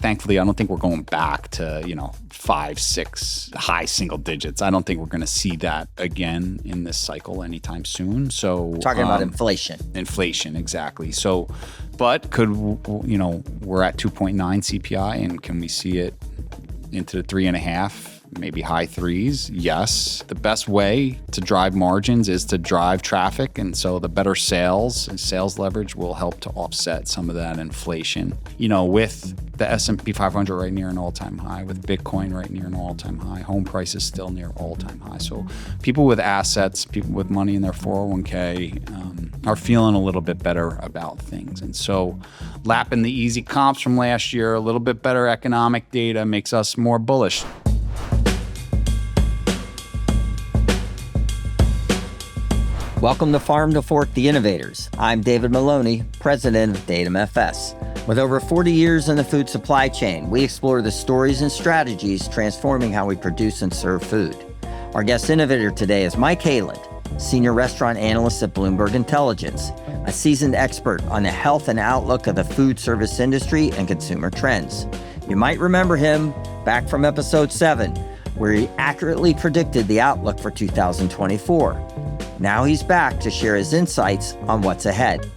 thankfully, I don't think we're going back to, 5, 6, high single digits. I don't think we're going to see that again in this cycle anytime soon. So talking about inflation. Inflation, exactly. So, but we're at 2.9 CPI, and can we see it into the 3.5? Maybe high 3s. Yes. The best way to drive margins is to drive traffic. And so the better sales and sales leverage will help to offset some of that inflation. With the S&P 500 right near an all-time high, with Bitcoin right near an all-time high, home prices still near all-time high. So people with assets, people with money in their 401k are feeling a little bit better about things. And so lapping the easy comps from last year, a little bit better economic data makes us more bullish. Welcome to Farm to Fork, the Innovators. I'm David Maloni, president of Datum FS. With over 40 years in the food supply chain, we explore the stories and strategies transforming how we produce and serve food. Our guest innovator today is Mike Halen, senior restaurant analyst at Bloomberg Intelligence, a seasoned expert on the health and outlook of the food service industry and consumer trends. You might remember him back from episode 7, where he accurately predicted the outlook for 2024. Now he's back to share his insights on what's ahead.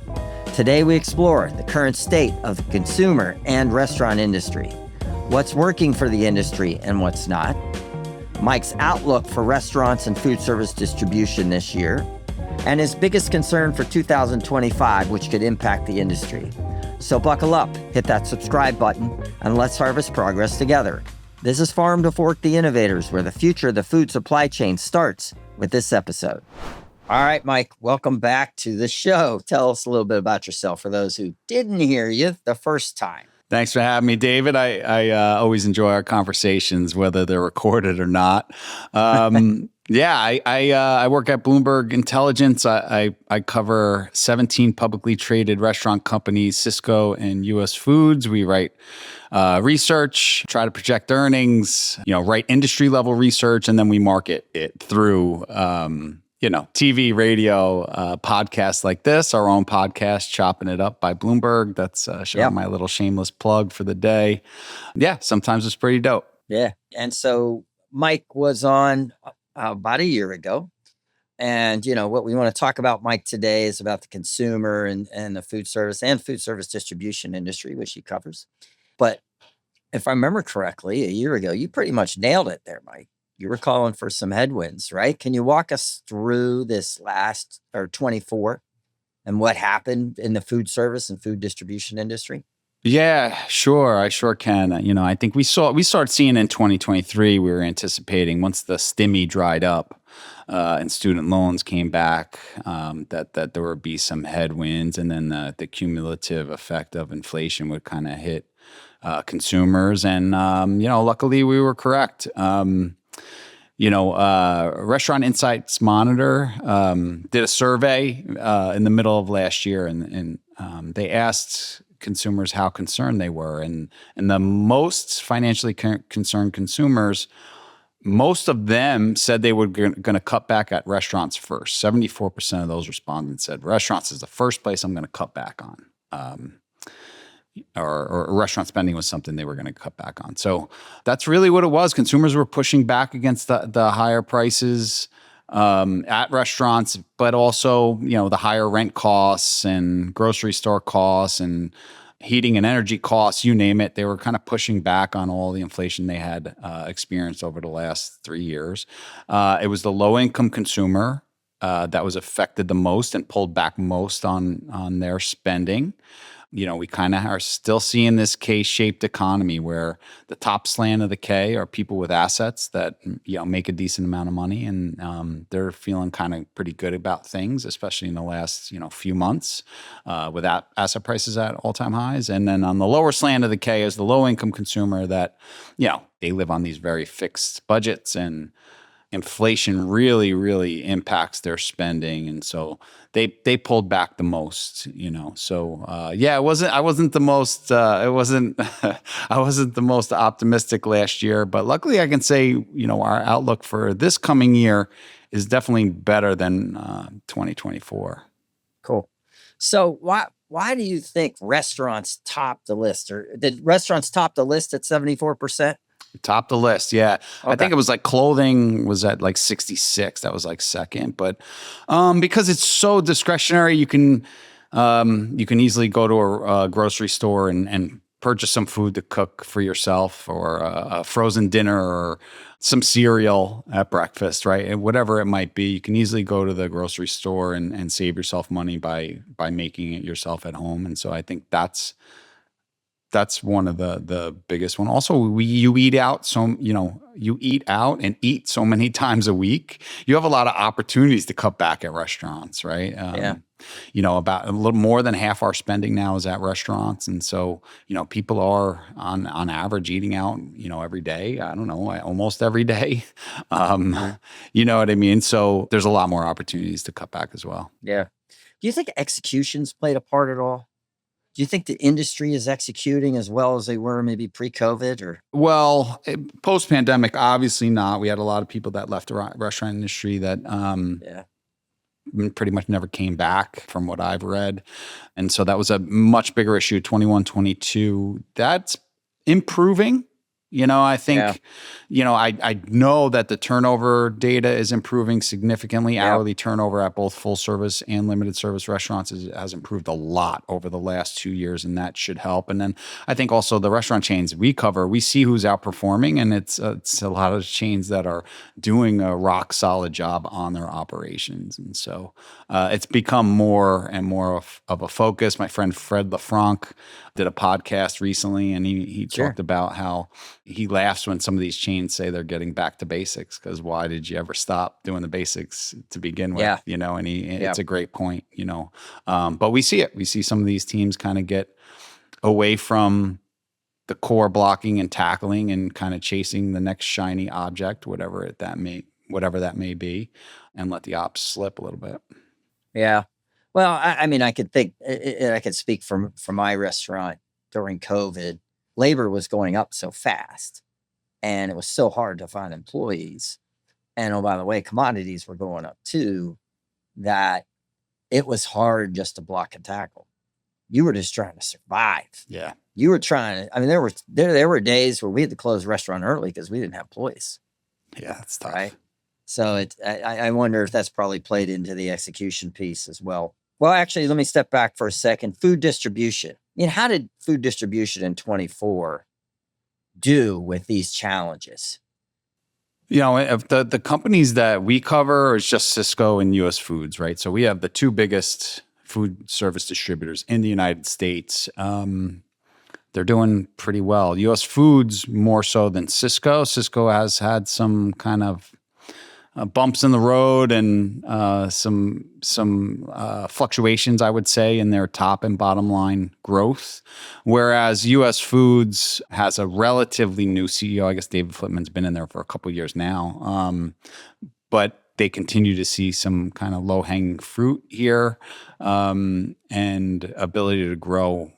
Today we explore the current state of the consumer and restaurant industry, what's working for the industry and what's not, Mike's outlook for restaurants and food service distribution this year, and his biggest concern for 2025, which could impact the industry. So buckle up, hit that subscribe button, and let's harvest progress together. This is Farm to Fork, the Innovators, where the future of the food supply chain starts with this episode. All right, Mike, welcome back to the show. Tell us a little bit about yourself for those who didn't hear you the first time. Thanks for having me, David. I always enjoy our conversations, whether they're recorded or not. I work at Bloomberg Intelligence. I cover 17 publicly traded restaurant companies, Cisco and US Foods. We write research, try to project earnings, write industry level research, and then we market it through TV, radio, podcasts like this, our own podcast, Chopping It Up by Bloomberg. That's my little shameless plug for the day. Yeah, sometimes it's pretty dope. Yeah. And so Mike was on about a year ago. And, what we want to talk about, Mike, today is about the consumer and the food service and food service distribution industry, which he covers. But if I remember correctly, a year ago, you pretty much nailed it there, Mike. You were calling for some headwinds, right? Can you walk us through this last 24 and what happened in the food service and food distribution industry? Yeah, sure. I sure can. I think we started seeing in 2023, we were anticipating once the stimmy dried up and student loans came back, that there would be some headwinds, and then the cumulative effect of inflation would kind of hit consumers. And, luckily we were correct. Restaurant Insights Monitor did a survey in the middle of last year, and they asked consumers how concerned they were. And the most financially concerned consumers, most of them said they were going to cut back at restaurants first. 74% of those respondents said restaurants is the first place I'm going to cut back on. Or restaurant spending was something they were going to cut back on. So that's really what it was. Consumers were pushing back against the higher prices at restaurants, but also, the higher rent costs and grocery store costs and heating and energy costs, you name it. They were kind of pushing back on all the inflation they had experienced over the last 3 years. It was the low-income consumer that was affected the most and pulled back most on their spending. We kind of are still seeing this K-shaped economy where the top slant of the K are people with assets that, make a decent amount of money, and they're feeling kind of pretty good about things, especially in the last, few months with asset prices at all-time highs. And then on the lower slant of the K is the low-income consumer that, they live on these very fixed budgets, and inflation really, really impacts their spending, and so they pulled back the most. So I wasn't the most I wasn't the most optimistic last year, but luckily I can say our outlook for this coming year is definitely better than 2024. Cool. So why do you think restaurants top the list? Or did restaurants top the list at 74%? Top the list, yeah. I Okay. think it was like clothing was at like 66. That was like second, but because it's so discretionary, you can easily go to a grocery store and purchase some food to cook for yourself, or a frozen dinner, or some cereal at breakfast, right? And whatever it might be, you can easily go to the grocery store and save yourself money by making it yourself at home. And so I think that's one of the biggest one. Also, you eat out, so you eat out and eat so many times a week. You have a lot of opportunities to cut back at restaurants, right? Yeah. About a little more than half our spending now is at restaurants, and so people are on average eating out, every day. I don't know, almost every day. You know what I mean? So there's a lot more opportunities to cut back as well. Yeah. Do you think execution's played a part at all? Do you think the industry is executing as well as they were maybe pre-COVID? Or Well, post-pandemic, obviously not. We had a lot of people that left the restaurant industry that yeah, pretty much never came back, from what I've read. And so that was a much bigger issue, 21, 22. That's improving. I think, I know that the turnover data is improving significantly. Yeah. Hourly turnover at both full service and limited service restaurants has improved a lot over the last 2 years, and that should help. And then I think also the restaurant chains we cover, we see who's outperforming, and it's a lot of chains that are doing a rock solid job on their operations. And so it's become more and more of a focus. My friend Fred LaFranc did a podcast recently, and he Sure. talked about how he laughs when some of these chains say they're getting back to basics, because why did you ever stop doing the basics to begin with? Yeah. And it's a great point, but we see it. We see some of these teams kind of get away from the core blocking and tackling and kind of chasing the next shiny object, whatever that may be, and let the ops slip a little bit. Yeah. Well, I mean, I could think, I could speak from my restaurant during COVID. Labor was going up so fast, and it was so hard to find employees. And oh, by the way, commodities were going up too, that it was hard just to block and tackle. You were just trying to survive. Yeah. You were trying to, I mean, there were days where we had to close the restaurant early because we didn't have employees. Yeah, that's tough. Right. So I wonder if that's probably played into the execution piece as well. Well, actually, let me step back for a second. Food distribution. How did food distribution in 24 do with these challenges? If the companies that we cover is just Cisco and US Foods, right? So we have the two biggest food service distributors in the United States. They're doing pretty well. US Foods more so than Cisco. Cisco has had some kind of bumps in the road and some fluctuations, I would say, in their top and bottom line growth. Whereas US Foods has a relatively new CEO. I guess David Flitman's been in there for a couple of years now. But they continue to see some kind of low-hanging fruit here, and ability to grow,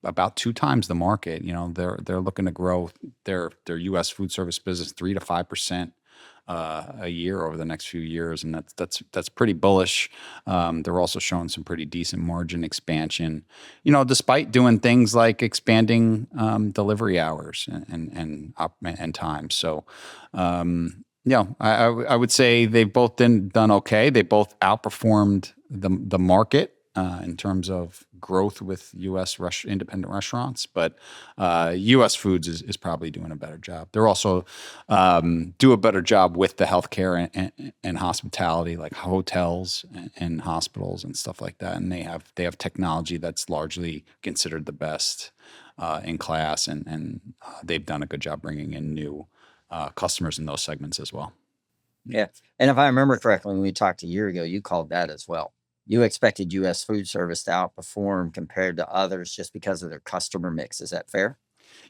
about 2 times the market. They're looking to grow their US food service business 3 to 5% a year over the next few years, and that's pretty bullish. They're also showing some pretty decent margin expansion, despite doing things like expanding delivery hours and time. So, I would say they've both done okay. They both outperformed the market in terms of growth with U.S. independent restaurants, but U.S. Foods is probably doing a better job. They're also do a better job with the healthcare and hospitality, like hotels and hospitals and stuff like that. And they have technology that's largely considered the best in class, and they've done a good job bringing in new customers in those segments as well. Yeah, and if I remember correctly, when we talked a year ago, you called that as well. You expected U.S. food service to outperform compared to others just because of their customer mix. Is that fair?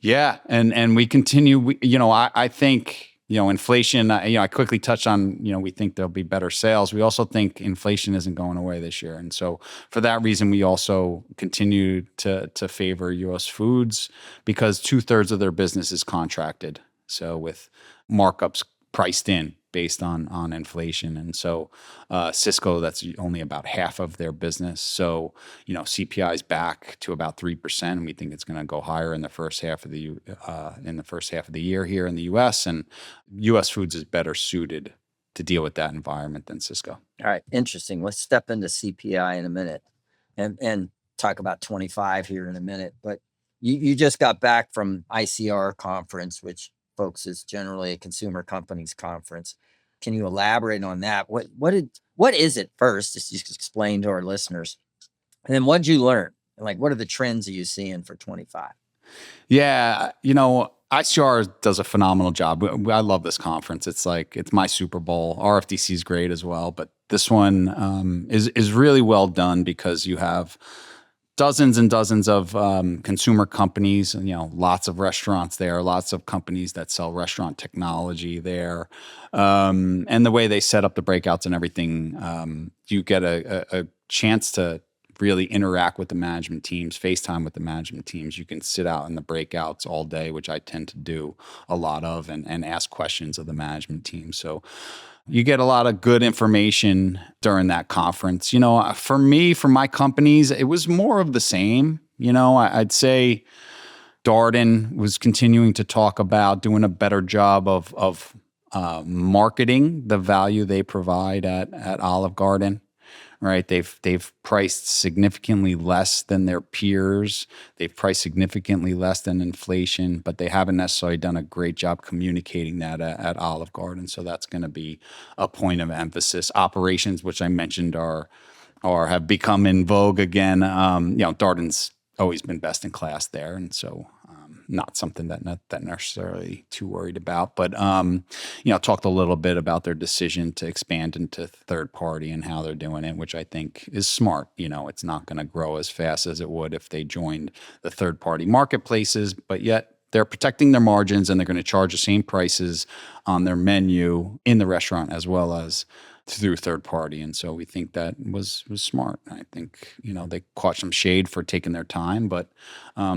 Yeah, and we continue. I think inflation. I quickly touched on. We think there'll be better sales. We also think inflation isn't going away this year, and so for that reason, we also continue to favor U.S. Foods, because 2/3 of their business is contracted. So with markups priced in, based on inflation. And so Cisco, that's only about half of their business. So, CPI is back to about 3%. And we think it's going to go higher in the first half of the year here in the U.S. And U.S. Foods is better suited to deal with that environment than Cisco. All right, interesting. Let's step into CPI in a minute and talk about 25 here in a minute. But you just got back from ICR Conference, which, folks, is generally a consumer companies conference. Can you elaborate on that? What is it first? Just explain to our listeners. And then what did you learn? Like, what are the trends are you seeing for 25? Yeah, ICR does a phenomenal job. I love this conference. It's my Super Bowl. RFDC is great as well, but this one is really well done because you have dozens and dozens of consumer companies, and lots of restaurants there, lots of companies that sell restaurant technology there, and the way they set up the breakouts and everything, you get a chance to really interact with the management teams, FaceTime with the management teams. You can sit out in the breakouts all day, which I tend to do a lot of, and ask questions of the management team. So you get a lot of good information during that conference. For me, for my companies, it was more of the same. I'd say Darden was continuing to talk about doing a better job of marketing the value they provide at Olive Garden. Right, they've priced significantly less than their peers. They've priced significantly less than inflation, but they haven't necessarily done a great job communicating that at Olive Garden. So that's going to be a point of emphasis. Operations, which I mentioned, have become in vogue again. Darden's always been best in class there, and so not something that necessarily too worried about. But talked a little bit about their decision to expand into third party and how they're doing it, which I think is smart. It's not going to grow as fast as it would if they joined the third party marketplaces, but yet they're protecting their margins, and they're going to charge the same prices on their menu in the restaurant as well as through third party. And so we think that was smart. I think, they caught some shade for taking their time, but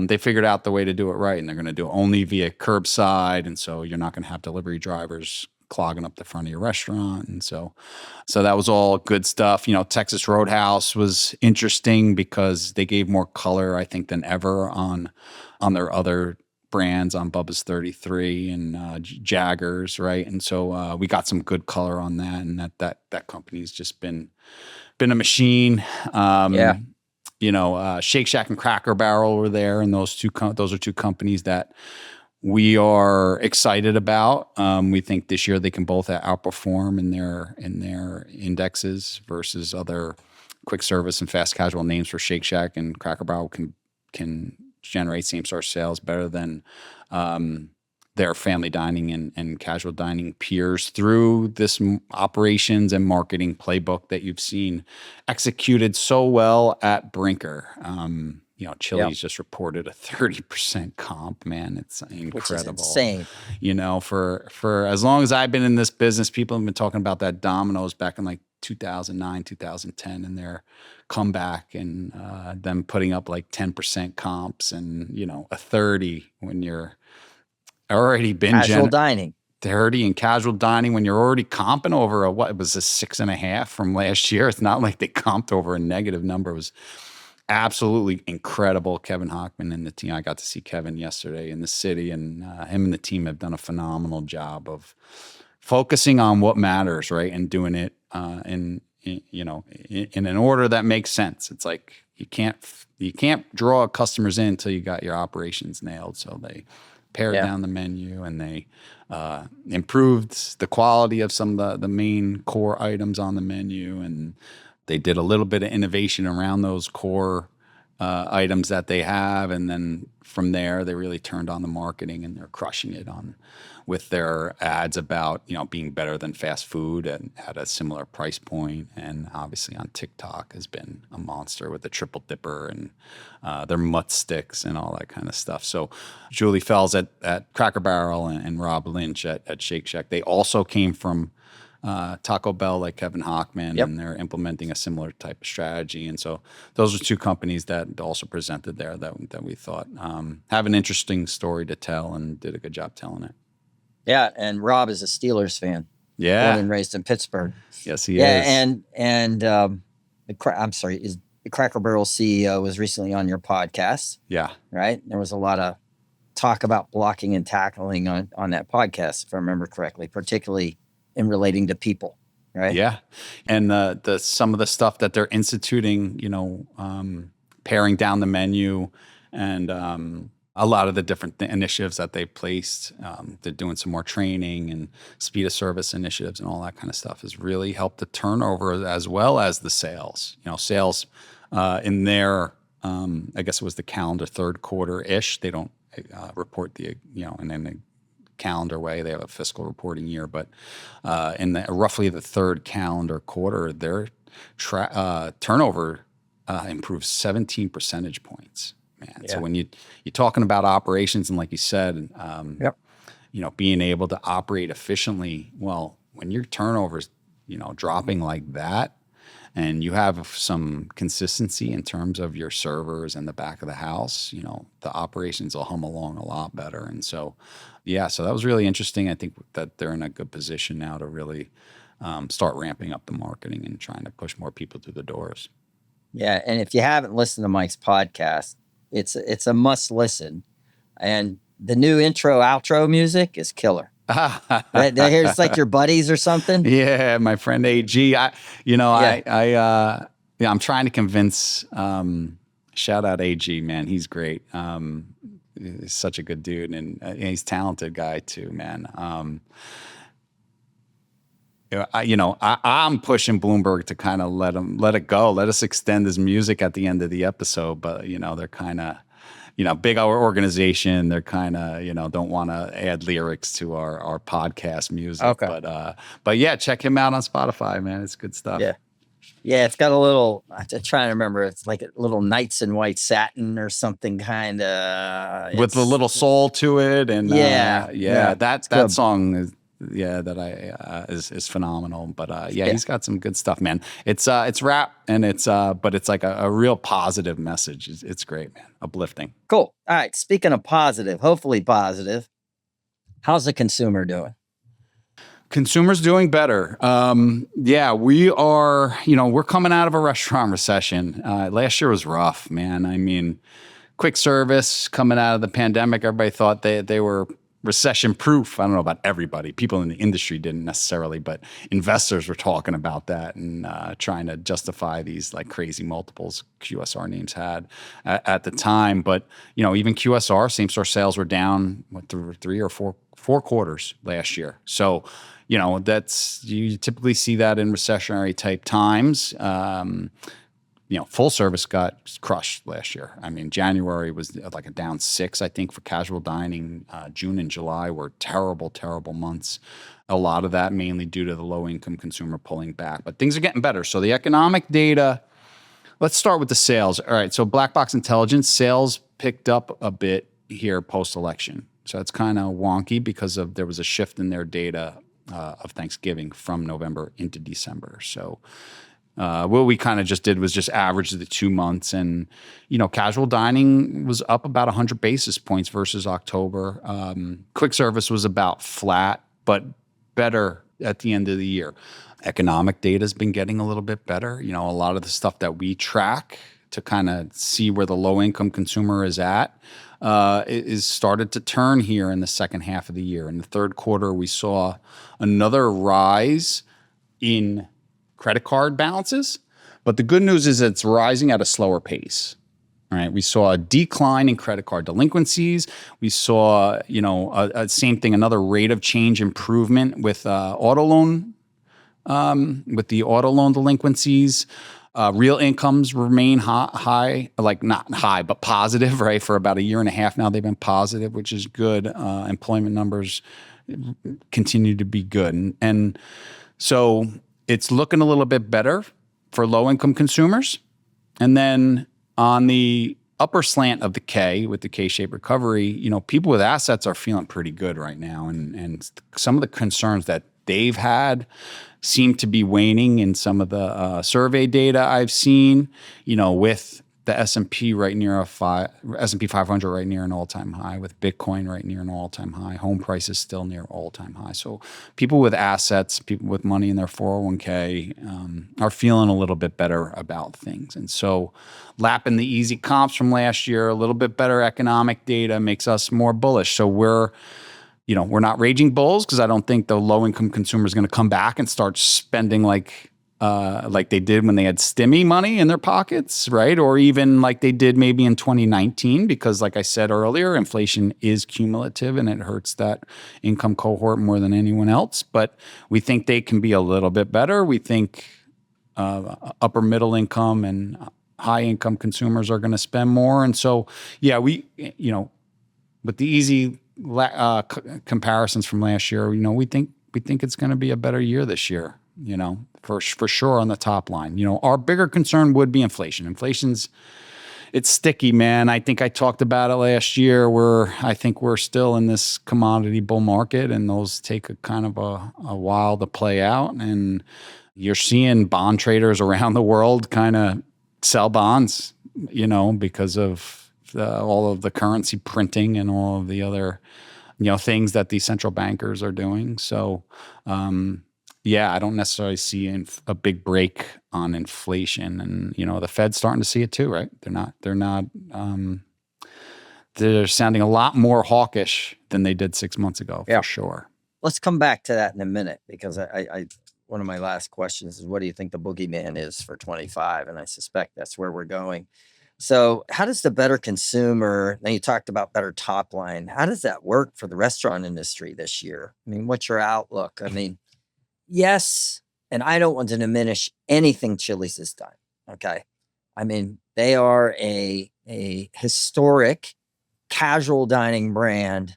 they figured out the way to do it right. And they're going to do it only via curbside. And so you're not going to have delivery drivers clogging up the front of your restaurant. And so that was all good stuff. Texas Roadhouse was interesting because they gave more color, I think, than ever on their other brands, on Bubba's 33 and Jaggers, right? And so we got some good color on that, and that company's just been a machine. Shake Shack and Cracker Barrel were there, and those are two companies that we are excited about. We think this year they can both outperform in their indexes versus other quick service and fast casual names. For Shake Shack and Cracker Barrel can generate same-store sales better than their family dining and casual dining peers through this operations and marketing playbook that you've seen executed so well at Brinker. Chili's just reported a 30% comp. Man, it's incredible. Which is insane. For as long as I've been in this business, people have been talking about that Domino's back in 2009, 2010, and their comeback, and them putting up 10% comps, and a 30 when you're already been casual dining. 30 in casual dining when you're already comping over what was a 6.5 from last year. It's not like they comped over a negative number. It was absolutely incredible. Kevin Hochman and the team. I got to see Kevin yesterday in the city, and him and the team have done a phenomenal job of focusing on what matters, right, and doing it in an order that makes sense. It's like you can't draw customers in until you got your operations nailed. So they pared down the menu, and they improved the quality of some of the main core items on the menu, and they did a little bit of innovation around those core items that they have, and then from there they really turned on the marketing, and they're crushing it with their ads about being better than fast food and at a similar price point. And obviously on TikTok has been a monster with the triple dipper and their mutt sticks and all that kind of stuff. So Julie Fells at Cracker Barrel and Rob Lynch at Shake Shack, they also came from Taco Bell, like Kevin Hochman, and they're implementing a similar type of strategy. And so those are two companies that also presented there that we thought have an interesting story to tell and did a good job telling it. Yeah, and Rob is a Steelers fan. Yeah. and raised in Pittsburgh. Yes, he Yeah, is. I'm sorry, is the Cracker Barrel CEO was recently on your podcast, Yeah. right? There was a lot of talk about blocking and tackling on that podcast, if I remember correctly, particularly in relating to people, right? Yeah. And the some of the stuff that they're instituting, paring down the menu and a lot of the different initiatives that they placed. They're doing some more training and speed of service initiatives and all that kind of stuff has really helped the turnover as well as the sales. Sales in their, I guess it was the calendar third quarter-ish. They don't report and then the calendar way. They have a fiscal reporting year, but in roughly the third calendar quarter, their turnover improved 17 percentage points. Man, Yeah. so when you're talking about operations and like you said, Yep. being able to operate efficiently, well, when your turnover's dropping like that, and you have some consistency in terms of your servers and the back of the house, the operations will hum along a lot better. And so, so that was really interesting. I think that they're in a good position now to really start ramping up the marketing and trying to push more people through the doors. Yeah, and if you haven't listened to Mike's podcast, it's a must listen. And the new intro outro music is killer. It's like your buddies or something. Yeah, my friend AG. I'm trying to convince. Shout out AG, man. He's great. He's such a good dude, and he's a talented guy too, man. I'm pushing Bloomberg to kind of let it go, let us extend his music at the end of the episode. But they're kind of, big organization. They're kind of, don't want to add lyrics to our podcast music. Okay. But yeah, check him out on Spotify, man. It's good stuff. Yeah. Yeah, it's got a little, I'm trying to remember, it's like a little Knights in White Satin or something kind of. With a little soul to it. And that song is, is phenomenal. But he's got some good stuff, man. It's rap and but it's like a real positive message. It's great, man. Uplifting. Cool. All right. Speaking of positive, hopefully positive, how's the consumer doing? Consumers doing better. We are, we're coming out of a restaurant recession. Last year was rough, man. I mean, quick service coming out of the pandemic, everybody thought they were recession proof. I don't know about everybody. People in the industry didn't necessarily, but investors were talking about that and trying to justify these like crazy multiples QSR names had at the time. But, even QSR, same store sales were down through 3 or 4 quarters last year. So, you typically see that in recessionary type times. Full service got crushed last year. I mean, January was like a down 6, I think, for casual dining. June and July were terrible, terrible months. A lot of that mainly due to the low income consumer pulling back, but things are getting better. So the economic data, let's start with the sales. All right. So Black Box Intelligence sales picked up a bit here post election. So it's kind of wonky because there was a shift in their data of Thanksgiving from November into December. So what we kind of just did was just average the 2 months, and casual dining was up about 100 basis points versus October. Quick service was about flat, but better at the end of the year. Economic data has been getting a little bit better. A lot of the stuff that we track to kind of see where the low income consumer is at is started to turn here in the second half of the year. In the third quarter, we saw another rise in credit card balances, but the good news is it's rising at a slower pace. All right, we saw a decline in credit card delinquencies. We saw, same thing, another rate of change improvement with auto loan, with the auto loan delinquencies. Real incomes remain high, like not high, but positive, right? For about a year and a half now, they've been positive, which is good. Employment numbers continue to be good. And so it's looking a little bit better for low-income consumers. And then on the upper slant of the K, with the K-shaped recovery, people with assets are feeling pretty good right now. And some of the concerns that they've had seem to be waning in some of the survey data I've seen, with the S&P right near S&P 500 right near an all-time high, with Bitcoin right near an all-time high. Home prices still near all-time high. So people with assets, people with money in their 401k are feeling a little bit better about things. And so lapping the easy comps from last year, a little bit better economic data makes us more bullish. So we're not raging bulls, because I don't think the low-income consumer is going to come back and start spending like they did when they had stimmy money in their pockets, right? Or even like they did maybe in 2019, because like I said earlier, inflation is cumulative and it hurts that income cohort more than anyone else. But we think they can be a little bit better. We think upper middle income and high income consumers are going to spend more. And so, yeah, with the easy comparisons from last year, we think it's going to be a better year this year. For sure on the top line. Our bigger concern would be inflation. It's sticky, man. I think I talked about it last year, where I think we're still in this commodity bull market, and those take a kind of a while to play out. And you're seeing bond traders around the world kind of sell bonds, because of all of the currency printing and all of the other, things that these central bankers are doing. So, yeah, I don't necessarily see a big break on inflation, and the Fed's starting to see it too, right? They're sounding a lot more hawkish than they did 6 months ago, for sure. Let's come back to that in a minute, because I one of my last questions is, what do you think the boogeyman is for 25? And I suspect that's where we're going. So how does the better consumer, now you talked about better top line, how does that work for the restaurant industry this year? I mean, what's your outlook? I mean, yes, and I don't want to diminish anything Chili's has done, okay? I mean, they are a historic casual dining brand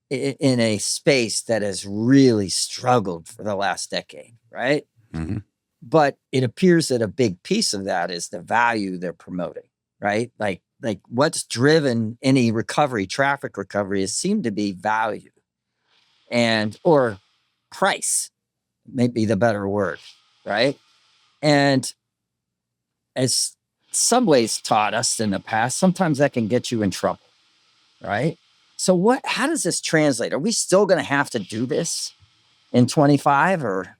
in a space that has really struggled for the last decade, right? Mm-hmm. But it appears that a big piece of that is the value they're promoting, right? Like what's driven any recovery, traffic recovery, has seemed to be value or price, may be the better word, right? And as Subway's taught us in the past, sometimes that can get you in trouble, right? So how does this translate? Are we still going to have to do this in 25, or?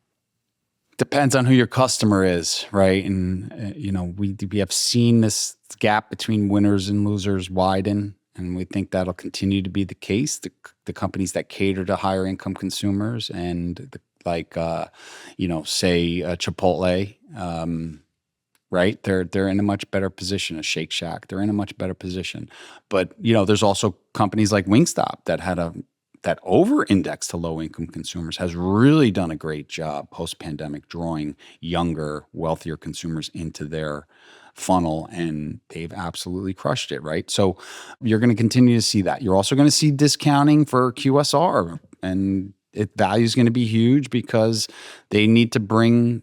Depends on who your customer is, right? And, we have seen this gap between winners and losers widen, and we think that'll continue to be the case. The companies that cater to higher income consumers and say Chipotle, right? They're in a much better position. A Shake Shack, they're in a much better position. But there's also companies like Wingstop that over-index to low-income consumers, has really done a great job post-pandemic drawing younger, wealthier consumers into their funnel, and they've absolutely crushed it, right? So you're going to continue to see that. You're also going to see discounting for QSR, and value is going to be huge because they need to bring,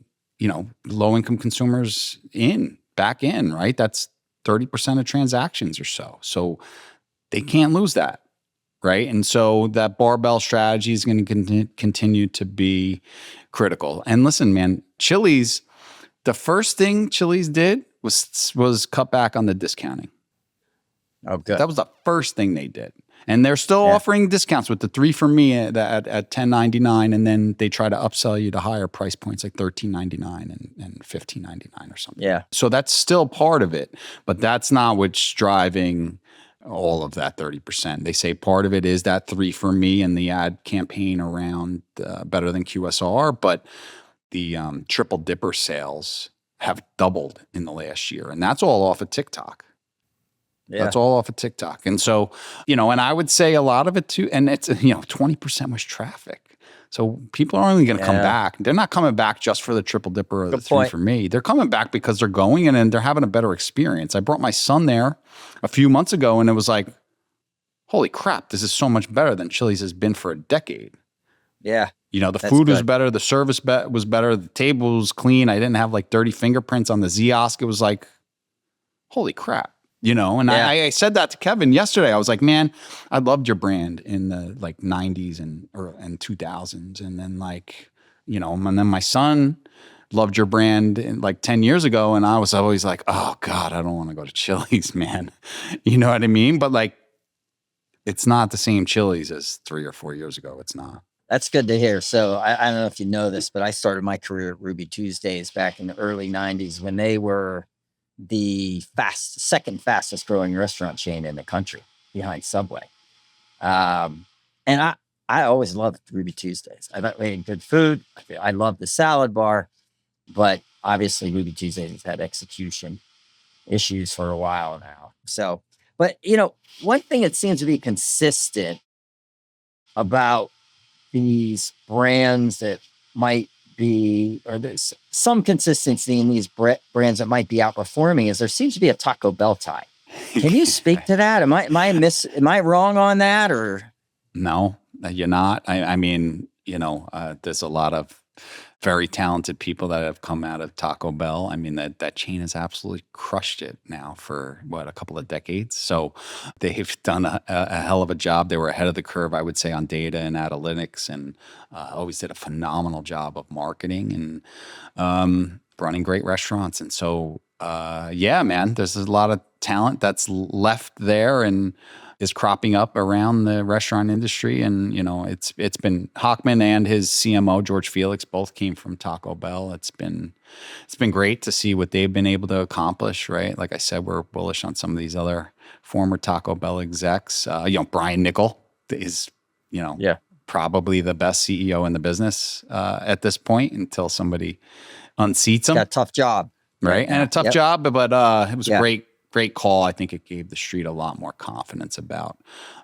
low-income consumers back in, right? That's 30% of transactions or so. So they can't lose that. Right. And so that barbell strategy is going to continue to be critical. And listen, man, Chili's, the first thing Chili's did was cut back on the discounting. Oh, good. That was the first thing they did. And they're still offering discounts with the 3 for Me at $10.99. And then they try to upsell you to higher price points like $13.99 and $15.99 or something. Yeah. So that's still part of it. But that's not what's driving all of that 30%. They say part of it is that 3 for Me and the ad campaign around Better Than QSR, but the Triple Dipper sales have doubled in the last year, and that's all off of TikTok. Yeah. That's all off of TikTok. And so, and I would say a lot of it too, and it's, 20% was traffic. So people are only going to come back. They're not coming back just for the Triple Dipper or the 3 for Me. They're coming back because they're going and they're having a better experience. I brought my son there a few months ago, and it was like, holy crap, this is so much better than Chili's has been for a decade. Yeah. The food was better. The service was better. The table was clean. I didn't have like dirty fingerprints on the Ziosk. It was like, holy crap. And I said that to Kevin yesterday. I was like, man, I loved your brand in the 90s and 2000s. And then and then my son loved your brand like 10 years ago. And I was always like, oh God, I don't want to go to Chili's, man. You know what I mean? But like, it's not the same Chili's as 3 or 4 years ago. It's not. That's good to hear. So I don't know if you know this, but I started my career at Ruby Tuesdays back in the early 90s when they were the second fastest growing restaurant chain in the country behind Subway. And I always loved Ruby Tuesdays. I thought we had good food. I loved the salad bar, but obviously Ruby Tuesdays has had execution issues for a while now. So, but one thing that seems to be consistent about these brands that might be, or there's some consistency in these brands that might be outperforming, is there seems to be a Taco Bell tie. Can you speak to that? Am I wrong on that, or? No, you're not. I mean, there's a lot of very talented people that have come out of Taco Bell. I mean, that chain has absolutely crushed it now for a couple of decades. So they've done a hell of a job. They were ahead of the curve, I would say, on data and analytics, and always did a phenomenal job of marketing and running great restaurants. And so, yeah, man, there's a lot of talent that's left there and is cropping up around the restaurant industry. And, it's been Hochman and his CMO, George Felix, both came from Taco Bell. It's been great to see what they've been able to accomplish, right? Like I said, we're bullish on some of these other former Taco Bell execs. Brian Niccol is, probably the best CEO in the business at this point until somebody unseats him. Got a tough job. Right. And a tough job, but it was a great call. I think it gave the street a lot more confidence about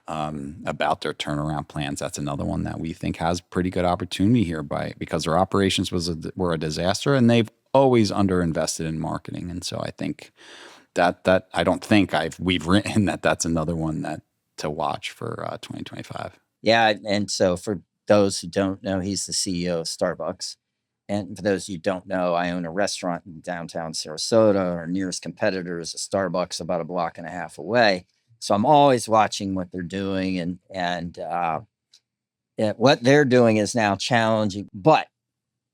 their turnaround plans. That's another one that we think has pretty good opportunity here because their operations were a disaster, and they've always underinvested in marketing. And so I think that I don't think we've written that's another one that to watch for 2025. Yeah, and so for those who don't know, he's the CEO of Starbucks. And for those of you who don't know, I own a restaurant in downtown Sarasota. Our nearest competitor is a Starbucks about a block and a half away. So I'm always watching what they're doing, and what they're doing is now challenging. But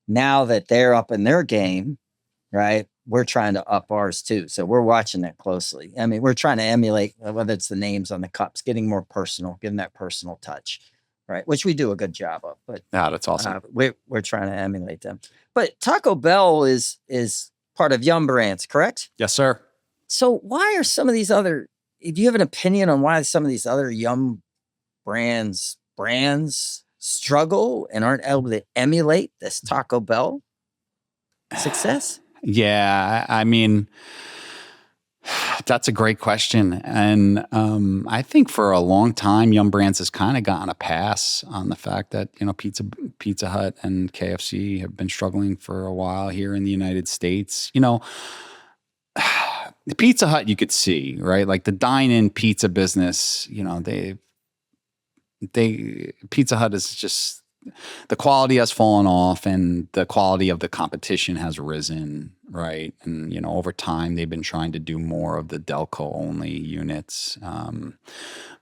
now that they're up in their game, right, we're trying to up ours too. So we're watching that closely. I mean, we're trying to emulate, whether it's the names on the cups, getting more personal, giving that personal touch. Right, which we do a good job of, but that's awesome. We're trying to emulate them. But Taco Bell is part of Yum Brands, correct? Yes, sir. So why are some of these other? Do you have an opinion on why some of these other Yum brands struggle and aren't able to emulate this Taco Bell success? Yeah, I mean, that's a great question. And I think for a long time, Yum Brands has kind of gotten a pass on the fact that, Pizza Hut and KFC have been struggling for a while here in the United States. The Pizza Hut, you could see, right? Like the dine-in pizza business, Pizza Hut is just, the quality has fallen off and the quality of the competition has risen, right? And, over time, they've been trying to do more of the Delco only units.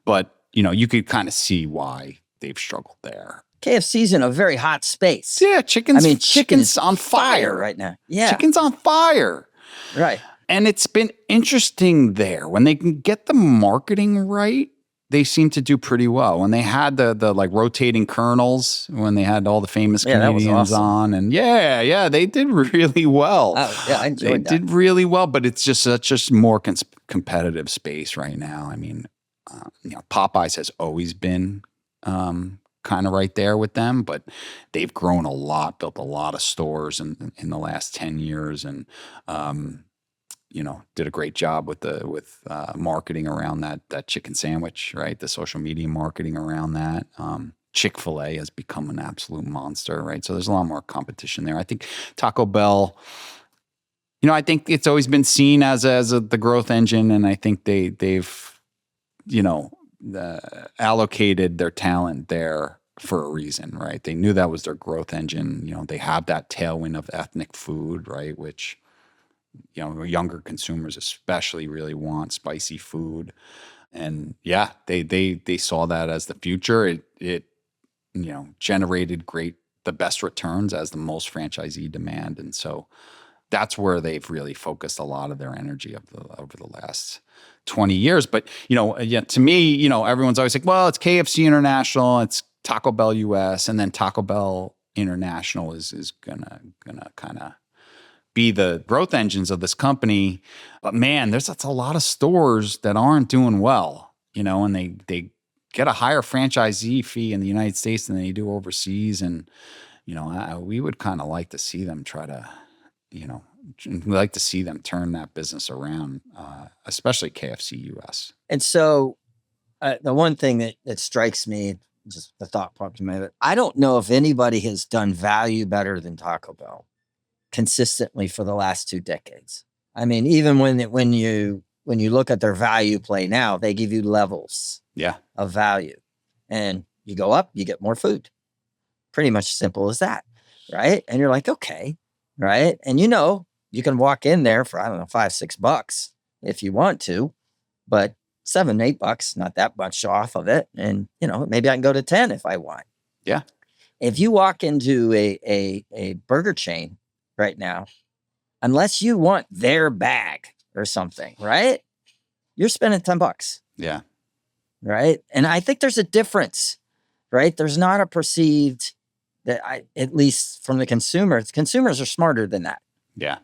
But, you could kind of see why they've struggled there. KFC's in a very hot space. Yeah, chicken's on fire right now. Yeah. Chicken's on fire. Right. And it's been interesting there. When they can get the marketing right, they seem to do pretty well. When they had the like rotating colonels, when they had all the famous comedians on, and they did really well. Oh, yeah, I enjoyed that. They did really well, but it's just such a more competitive space right now. I mean, Popeyes has always been kind of right there with them, but they've grown a lot, built a lot of stores in the last 10 years, and did a great job with marketing around that chicken sandwich, right? The social media marketing around that. Chick-fil-A has become an absolute monster, right? So there's a lot more competition there. I think Taco Bell, I think it's always been seen as the growth engine, and I think they've allocated their talent there for a reason, right? They knew that was their growth engine. They have that tailwind of ethnic food, right? Which younger consumers especially really want spicy food. And they saw that as the future. It generated great the best returns as the most franchisee demand. And so that's where they've really focused a lot of their energy over the last 20 years. But, yeah, to me, everyone's always like, well, it's KFC International, it's Taco Bell US, and then Taco Bell International is gonna kind of be the growth engines of this company. But man, there's a lot of stores that aren't doing well, and they get a higher franchisee fee in the United States than they do overseas. And, we would kind of like to see them try to, we like to see them turn that business around, especially KFC US. And so the one thing that strikes me, just the thought popped in my head, I don't know if anybody has done value better than Taco Bell consistently for the last 2 decades. I mean, even when you look at their value play now, they give you levels of value. And you go up, you get more food. Pretty much simple as that, right? And you're like, okay, right? And you can walk in there for, I don't know, $5-6 if you want to, but $7-8, not that much off of it. And, maybe I can go to 10 if I want. Yeah. If you walk into a burger chain right now, unless you want their bag or something, right? You're spending $10. Yeah. Right. And I think there's a difference, right? There's not a perceived that at least from the consumers are smarter than that. Yeah.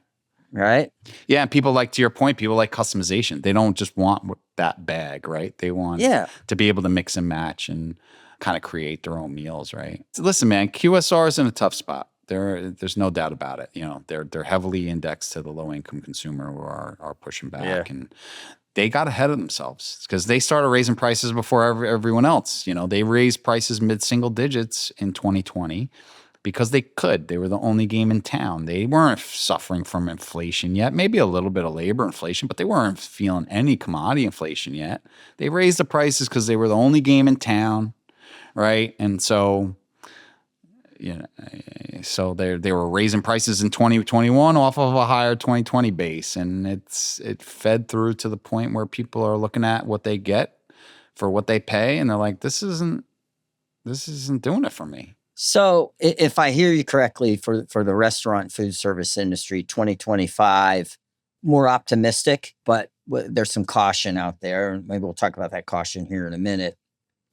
Right. Yeah. And people like, to your point, people like customization. They don't just want that bag, right? They want to be able to mix and match and kind of create their own meals, right? So listen, man, QSR is in a tough spot. There's no doubt about it. They're heavily indexed to the low income consumer who are pushing back, and they got ahead of themselves because they started raising prices before everyone else. They raised prices mid-single digits in 2020 because they could. They were the only game in town. They weren't suffering from inflation yet, maybe a little bit of labor inflation, but they weren't feeling any commodity inflation yet. They raised the prices because they were the only game in town, right? And so, so they were raising prices in 2021 off of a higher 2020 base, and it fed through to the point where people are looking at what they get for what they pay, and they're like, this isn't doing it for me. So if I hear you correctly, for the restaurant food service industry, 2025 more optimistic, but there's some caution out there. Maybe we'll talk about that caution here in a minute.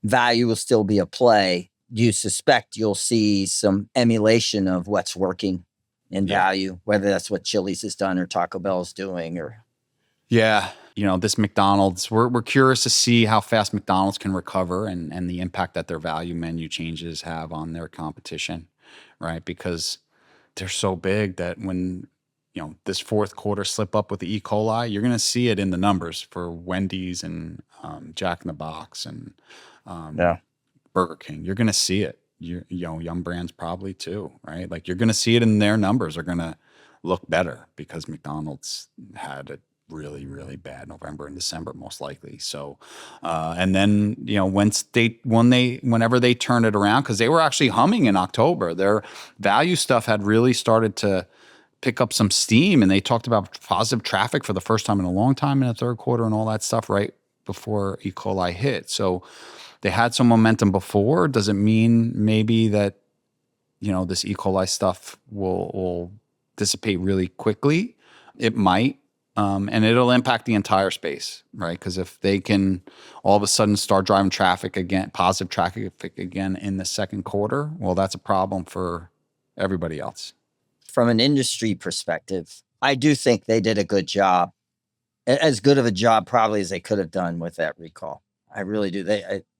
Value will still be a play. Do you suspect you'll see some emulation of what's working in value, whether that's what Chili's has done or Taco Bell is doing? Or this McDonald's, we're curious to see how fast McDonald's can recover and the impact that their value menu changes have on their competition, right? Because they're so big that when this fourth quarter slip up with the E. coli, you're going to see it in the numbers for Wendy's and Jack in the Box and Burger King. You're going to see it. Yum Brands probably too, right? Like you're going to see it in their numbers are going to look better because McDonald's had a really, really bad November and December, most likely. So, and then, whenever they turn it around, because they were actually humming in October, their value stuff had really started to pick up some steam, and they talked about positive traffic for the first time in a long time in the third quarter and all that stuff right before E. coli hit. So they had some momentum before. Does it mean maybe that, this E. coli stuff will dissipate really quickly? It might. And it'll impact the entire space, right? Because if they can all of a sudden start driving traffic again, positive traffic again in the second quarter, well, that's a problem for everybody else. From an industry perspective, I do think they did a good job, as good of a job probably as they could have done with that recall. I really do.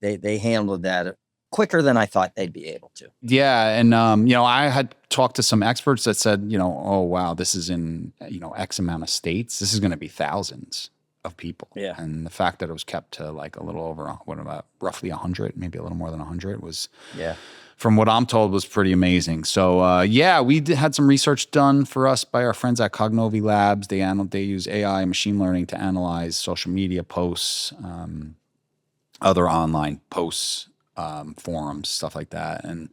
They handled that quicker than I thought they'd be able to. Yeah. And, I had talked to some experts that said, oh, wow, this is in, X amount of states. This is going to be thousands of people. Yeah. And the fact that it was kept to like a little over, roughly 100, maybe a little more than 100 was, from what I'm told, was pretty amazing. So, we had some research done for us by our friends at Cognovi Labs. They use AI and machine learning to analyze social media posts, other online posts, forums, stuff like that. And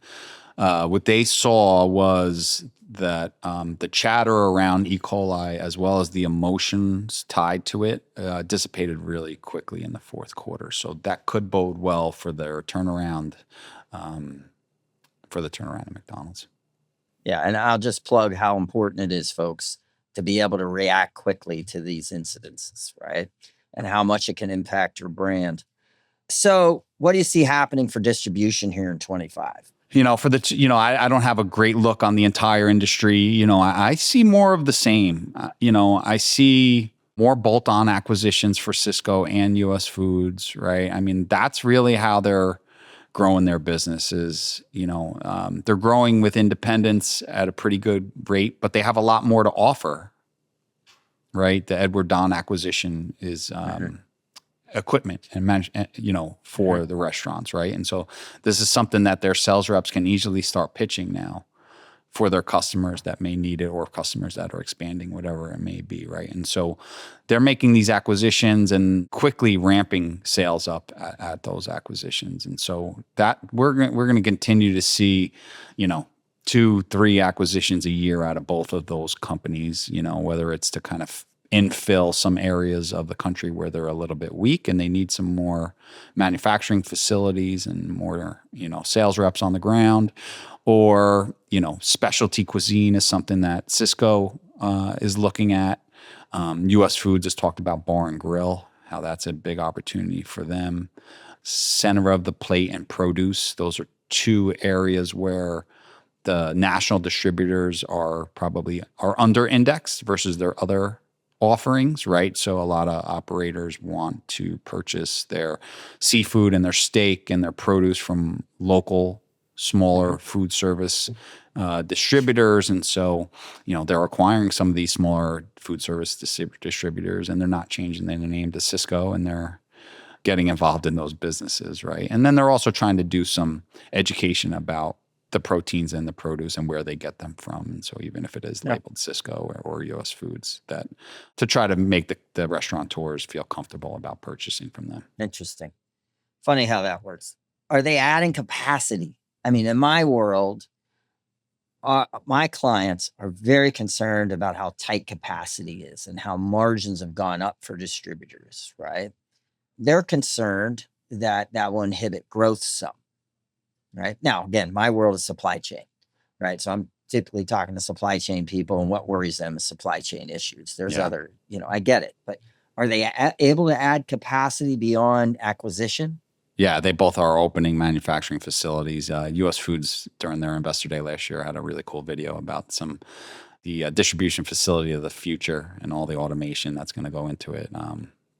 what they saw was that the chatter around E. coli, as well as the emotions tied to it, dissipated really quickly in the fourth quarter. So that could bode well for their turnaround for the turnaround at McDonald's. Yeah, and I'll just plug how important it is, folks, to be able to react quickly to these incidences, right? And how much it can impact your brand. So what do you see happening for distribution here in 25? I don't have a great look on the entire industry. I see more of the same. I see more bolt-on acquisitions for Sysco and US Foods, right? I mean, that's really how they're growing their businesses. They're growing with independents at a pretty good rate, but they have a lot more to offer, right? The Edward Don acquisition is equipment and for the restaurants, right? And so this is something that their sales reps can easily start pitching now for their customers that may need it, or customers that are expanding, whatever it may be, right? And so they're making these acquisitions and quickly ramping sales up at those acquisitions. And so that we're going to continue to see, 2-3 acquisitions a year out of both of those companies, whether it's to kind of infill some areas of the country where they're a little bit weak and they need some more manufacturing facilities and more, sales reps on the ground, or, specialty cuisine is something that Sysco is looking at. US Foods has talked about bar and grill, how that's a big opportunity for them. Center of the plate and produce, those are two areas where the national distributors are under indexed versus their other offerings, right? So a lot of operators want to purchase their seafood and their steak and their produce from local, smaller food service distributors. And so, they're acquiring some of these smaller food service distributors, and they're not changing their name to Sysco, and they're getting involved in those businesses, right? And then they're also trying to do some education about the proteins and the produce and where they get them from. And so even if it is labeled Sysco or US Foods, that to try to make the restaurateurs feel comfortable about purchasing from them. Interesting. Funny how that works. Are they adding capacity? I mean, in my world, my clients are very concerned about how tight capacity is and how margins have gone up for distributors, right? They're concerned that will inhibit growth some. Right now, again, my world is supply chain, right? So I'm typically talking to supply chain people, and what worries them is supply chain issues. There's other, I get it, but are they able to add capacity beyond acquisition? Yeah, they both are opening manufacturing facilities. US Foods, during their investor day last year, had a really cool video about the distribution facility of the future and all the automation that's going to go into it.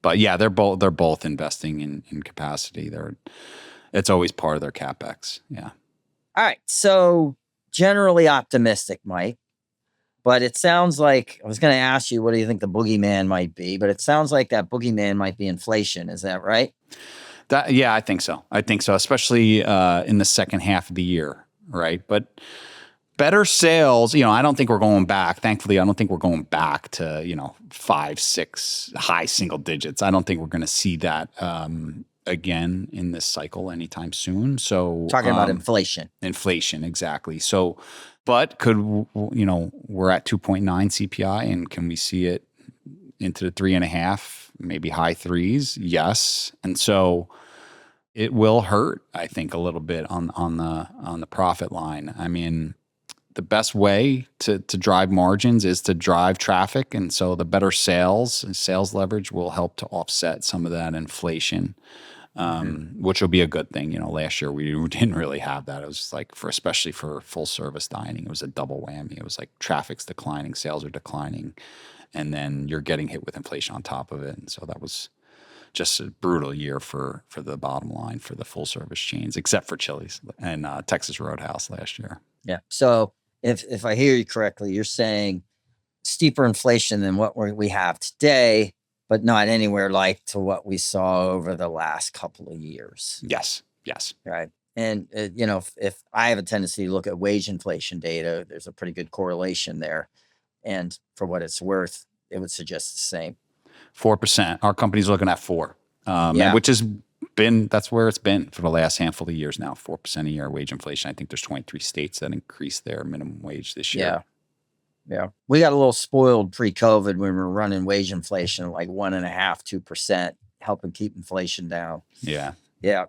But yeah, they're both investing in capacity. It's always part of their CapEx. Yeah. All right. So generally optimistic, Mike, but it sounds like I was going to ask you, what do you think the boogeyman might be? But it sounds like that boogeyman might be inflation. Is that right? Yeah, I think so. Especially in the second half of the year. Right. But better sales, I don't think we're going back. Thankfully, I don't think we're going back to, 5-6 high single digits. I don't think we're going to see that again in this cycle anytime soon. So talking about inflation, exactly. So, but we're at 2.9 CPI, and can we see it into the 3.5, maybe high threes? Yes. And so it will hurt, I think, a little bit on the profit line. I mean, the best way to drive margins is to drive traffic. And so the better sales leverage will help to offset some of that inflation, which will be a good thing. Last year we didn't really have that. It was like especially for full service dining, it was a double whammy. It was like traffic's declining, sales are declining, and then you're getting hit with inflation on top of it. And so that was just a brutal year for the bottom line for the full service chains, except for Chili's and Texas Roadhouse last year. Yeah. So if I hear you correctly, you're saying steeper inflation than what we have today, but not anywhere like to what we saw over the last couple of years. Yes. Right. And, if I have a tendency to look at wage inflation data, there's a pretty good correlation there. And for what it's worth, it would suggest the same. 4%. Our company's looking at 4%, which that's where it's been for the last handful of years now, 4% a year wage inflation. I think there's 23 states that increased their minimum wage this year. Yeah. We got a little spoiled pre-COVID when we were running wage inflation at like 1.5%, 2%, helping keep inflation down. Yeah. All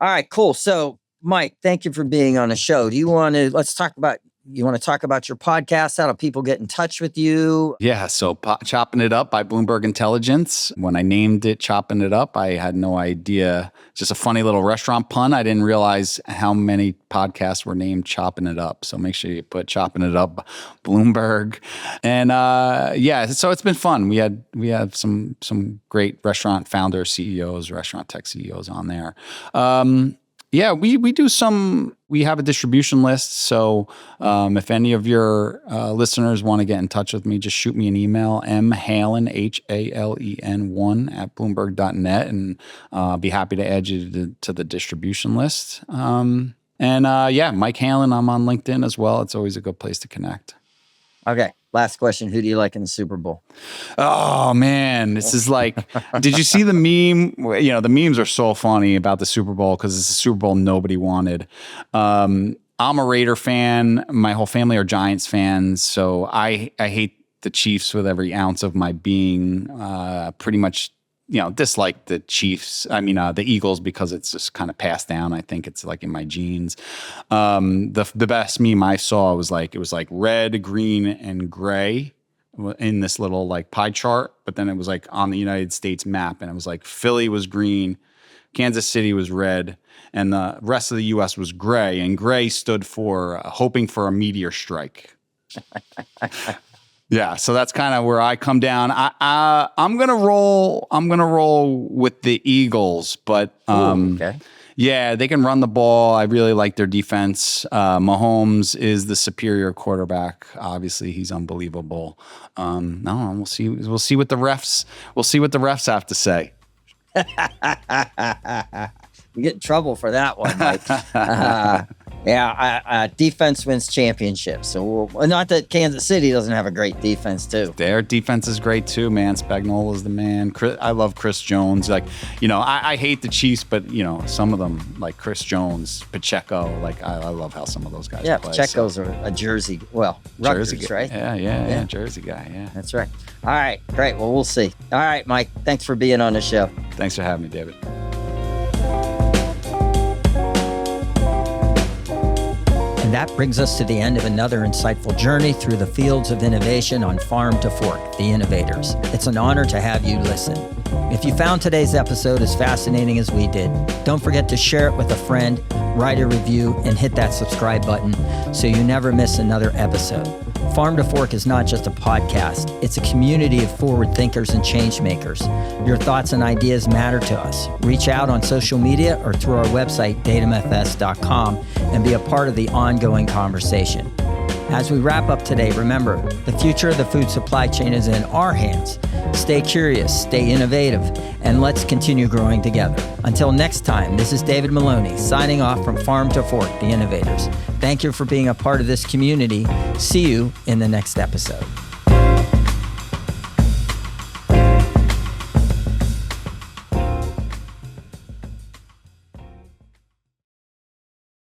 right, cool. So Mike, thank you for being on the show. You want to talk about your podcast? How do people get in touch with you? Yeah, so Chopping It Up by Bloomberg Intelligence. When I named it Chopping It Up, I had no idea. Just a funny little restaurant pun. I didn't realize how many podcasts were named Chopping It Up. So make sure you put Chopping It Up Bloomberg. And so it's been fun. We have some great restaurant founders, CEOs, restaurant tech CEOs on there. We have a distribution list. So if any of your listeners want to get in touch with me, just shoot me an email, mhalen, HALEN1 at bloomberg.net, and I'll be happy to add you to the distribution list. Mike Halen, I'm on LinkedIn as well. It's always a good place to connect. Okay. Last question. Who do you like in the Super Bowl? Oh, man. This is like, did you see the meme? The memes are so funny about the Super Bowl because it's a Super Bowl nobody wanted. I'm a Raider fan. My whole family are Giants fans. So I hate the Chiefs with every ounce of my being. Pretty much, dislike the Chiefs. The Eagles because it's just kind of passed down. I think it's like in my genes. The best meme I saw was it was like red, green, and gray in this little like pie chart, but then it was like on the United States map, and it was like Philly was green, Kansas City was red, and the rest of the U.S. was gray, and gray stood for hoping for a meteor strike. Yeah, so that's kind of where I come down. I'm gonna roll with the Eagles, but okay. Yeah, they can run the ball. I really like their defense. Mahomes is the superior quarterback. Obviously, he's unbelievable. We'll see. We'll see what the refs. We'll see what the refs have to say. You get in trouble for that one, Mike. Defense wins championships. So, not that Kansas City doesn't have a great defense too. Their defense is great too, man. Spagnuolo's the man. I love Chris Jones. I hate the Chiefs, but some of them, like Chris Jones, Pacheco. I love how some of those guys play. Pacheco's a Jersey. Well, Rutgers, Jersey, right? Yeah, Jersey guy. Yeah, that's right. All right, great. Well, we'll see. All right, Mike. Thanks for being on the show. Thanks for having me, David. And that brings us to the end of another insightful journey through the fields of innovation on Farm to Fork, the Innovators. It's an honor to have you listen. If you found today's episode as fascinating as we did, don't forget to share it with a friend, write a review, and hit that subscribe button so you never miss another episode. Farm to Fork is not just a podcast, it's a community of forward thinkers and change makers. Your thoughts and ideas matter to us. Reach out on social media or through our website, datamfs.com, and be a part of the ongoing conversation. As we wrap up today, remember, the future of the food supply chain is in our hands. Stay curious, stay innovative, and let's continue growing together. Until next time, this is David Maloni signing off from Farm to Fork, the Innovators. Thank you for being a part of this community. See you in the next episode.